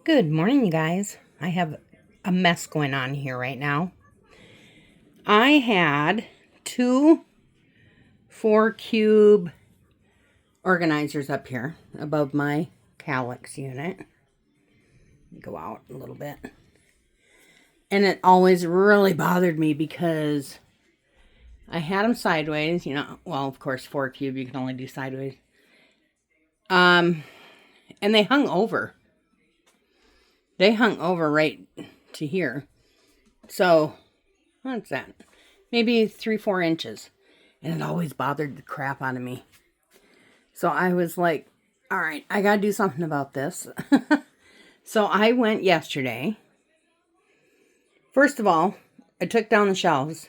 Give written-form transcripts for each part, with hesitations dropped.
Good morning, you guys. I have a mess going on here right now. I had two 4-cube organizers up here above my KALLAX unit. Go out a little bit. And it always really bothered me because I had them sideways, well, of course, 4-cube, you can only do sideways. And they hung over. They hung over right to here. So, what's that? Maybe 3-4 inches. And it always bothered the crap out of me. So I was like, all right, I got to do something about this. So I went yesterday. First of all, I took down the shelves,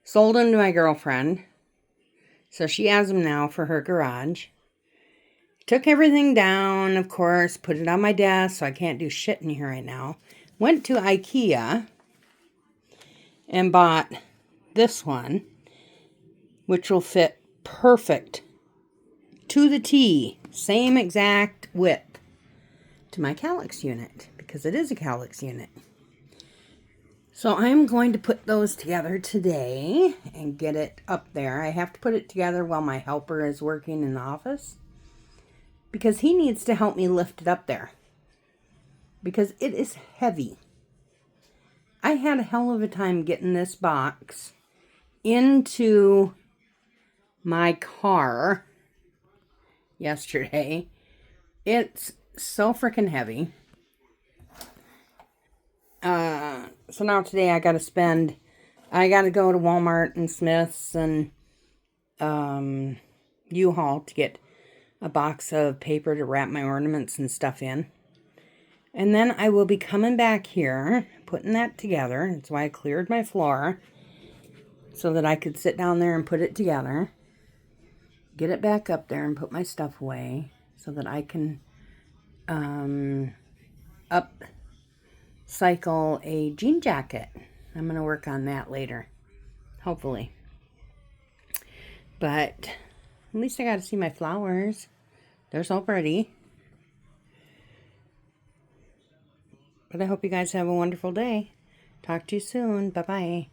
sold them to my girlfriend. So she has them now for her garage. Took everything down, of course, put it on my desk, so I can't do shit in here right now. Went to IKEA and bought this one, which will fit perfect to the T, same exact width to my KALLAX unit, because it is a KALLAX unit. So I'm going to put those together today and get it up there. I have to put it together while my helper is working in the office, because he needs to help me lift it up there, because it is heavy. I had a hell of a time getting this box into my car yesterday. It's so freaking heavy. So now today I got to go to Walmart and Smith's and U-Haul to get a box of paper to wrap my ornaments and stuff in. And then I will be coming back here, putting that together. That's why I cleared my floor, so that I could sit down there and put it together. Get it back up there and put my stuff away, so that I can upcycle a jean jacket. I'm going to work on that later, hopefully. But at least I got to see my flowers. They're so pretty. But I hope you guys have a wonderful day. Talk to you soon. Bye-bye.